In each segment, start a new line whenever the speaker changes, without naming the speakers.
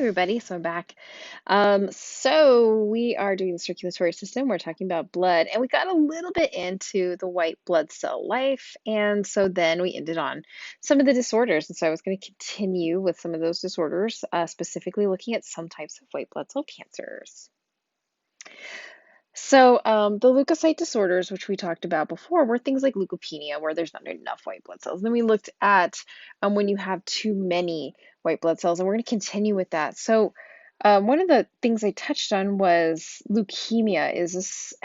everybody, so I'm back. So we are doing the circulatory system. We're talking about blood, and we got a little bit into the white blood cell life, and so then we ended on some of the disorders. And so I was going to continue with some of those disorders, specifically looking at some types of white blood cell cancers. So the leukocyte disorders, which we talked about before, were things like leukopenia, where there's not enough white blood cells. And then we looked at when you have too many white blood cells, and we're going to continue with that. So one of the things I touched on was leukemia is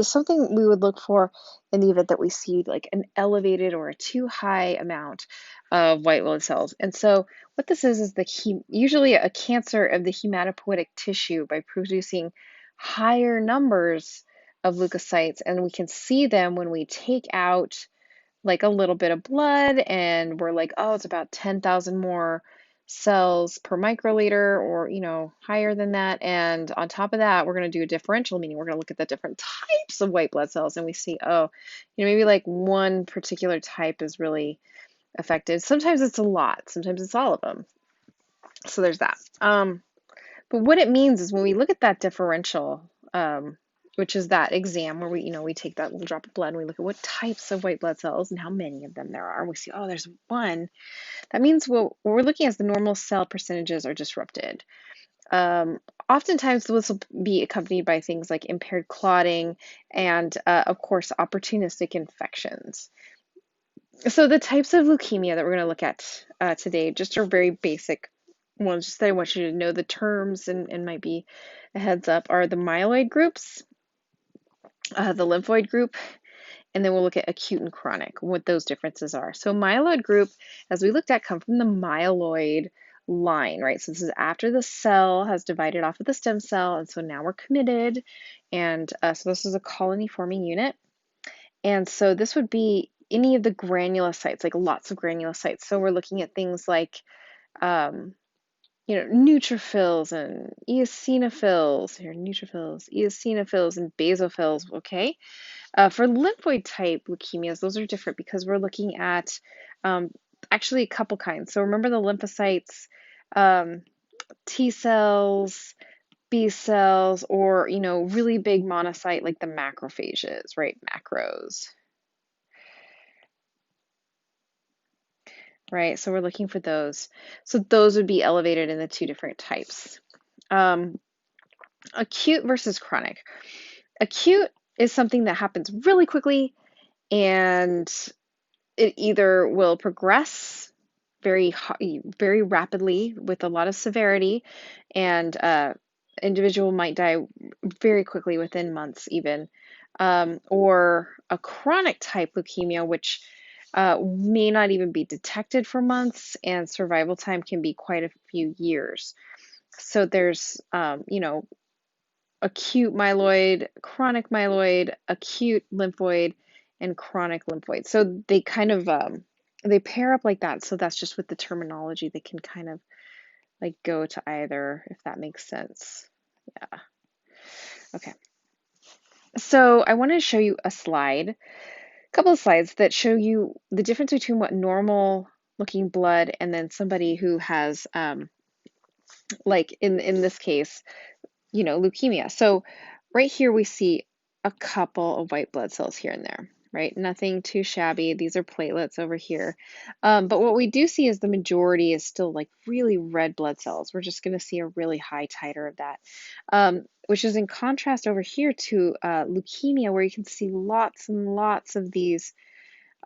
something we would look for in the event that we see like an elevated or a too high amount of white blood cells. And so what this is usually a cancer of the hematopoietic tissue by producing higher numbers of leukocytes, and we can see them when we take out like a little bit of blood and we're like, oh, it's about 10,000 more cells per microliter, or higher than that. And on top of that, we're going to do a differential, meaning we're going to look at the different types of white blood cells, and we see, oh, maybe like one particular type is really affected. Sometimes it's a lot, sometimes it's all of them. So there's that. But what it means is when we look at that differential, which is that exam where we take that little drop of blood and we look at what types of white blood cells and how many of them there are, and we see, oh, there's one. That means what we're looking at is the normal cell percentages are disrupted. Oftentimes, this will be accompanied by things like impaired clotting and, of course, opportunistic infections. So the types of leukemia that we're going to look at today just are very basic ones, just that I want you to know the terms and might be a heads up, are the myeloid groups, the lymphoid group, and then we'll look at acute and chronic, what those differences are. So myeloid group, as we looked at, come from the myeloid line, right? So this is after the cell has divided off of the stem cell, and so now we're committed, and so this is a colony forming unit. And so this would be any of the granulocytes, like lots of granulocytes. So we're looking at things like neutrophils and eosinophils and basophils, okay? For lymphoid type leukemias, those are different because we're looking at actually a couple kinds. So remember the lymphocytes, T cells, B cells, or, really big monocyte like the macrophages, right? Macros. Right, so we're looking for those. So those would be elevated in the two different types. Acute versus chronic. Acute is something that happens really quickly, and it either will progress very rapidly with a lot of severity, and individual might die very quickly within months even, or a chronic type leukemia, which may not even be detected for months, and survival time can be quite a few years. So there's, acute myeloid, chronic myeloid, acute lymphoid, and chronic lymphoid. So they kind of they pair up like that. So that's just with the terminology, they can kind of like go to either, if that makes sense. Yeah. Okay. So I want to show you a couple of slides that show you the difference between what normal looking blood and then somebody who has, like in this case, leukemia. So right here we see a couple of white blood cells here and there, right? Nothing too shabby. These are platelets over here. But what we do see is the majority is still like really red blood cells. We're just going to see a really high titer of that, which is in contrast over here to leukemia, where you can see lots and lots of these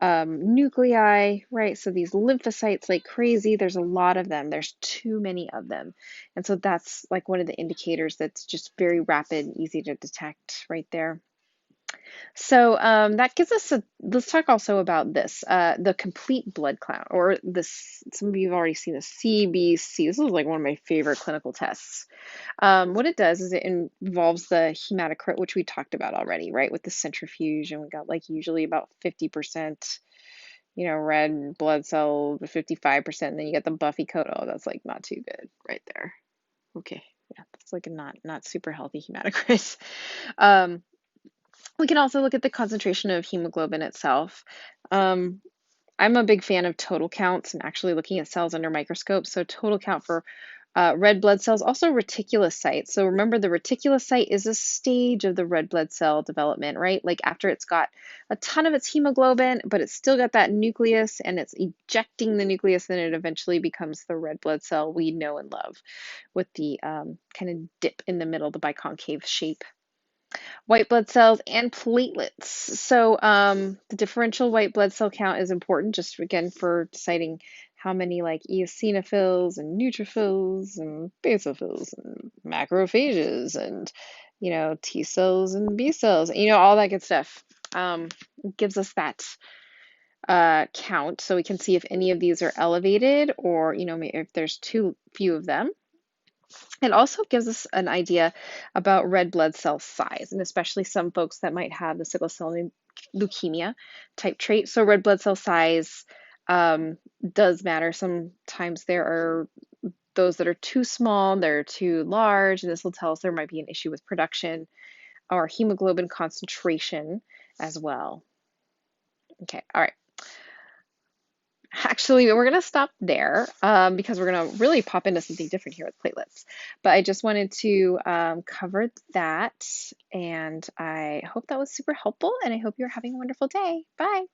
nuclei, right? So these lymphocytes like crazy, there's a lot of them. There's too many of them. And so that's like one of the indicators that's just very rapid and easy to detect right there. So that gives us let's talk also about this, the complete blood count, or this, some of you have already seen the CBC. This is like one of my favorite clinical tests. What it does is it involves the hematocrit, which we talked about already, right? With the centrifuge, and we got like usually about 50%, red blood cell, 55%, and then you get the buffy coat. Oh, that's like not too good right there. Okay, yeah, that's like a not super healthy hematocrit. We can also look at the concentration of hemoglobin itself. I'm a big fan of total counts and actually looking at cells under microscopes. So total count for Red blood cells, also reticulocytes. So remember, the reticulocyte is a stage of the red blood cell development, right? Like after it's got a ton of its hemoglobin, but it's still got that nucleus and it's ejecting the nucleus, then it eventually becomes the red blood cell we know and love with the kind of dip in the middle, the biconcave shape. White blood cells and platelets. So the differential white blood cell count is important just again for deciding how many like eosinophils and neutrophils and basophils and macrophages and T cells and B cells, all that good stuff. It gives us that count so we can see if any of these are elevated or if there's too few of them. It also gives us an idea about red blood cell size, and especially some folks that might have the sickle cell leukemia type trait. So red blood cell size does matter. Sometimes there are those that are too small, they're too large, and this will tell us there might be an issue with production or hemoglobin concentration as well. Okay, all right. Actually, we're going to stop there because we're going to really pop into something different here with platelets. But I just wanted to cover that, and I hope that was super helpful, and I hope you're having a wonderful day. Bye.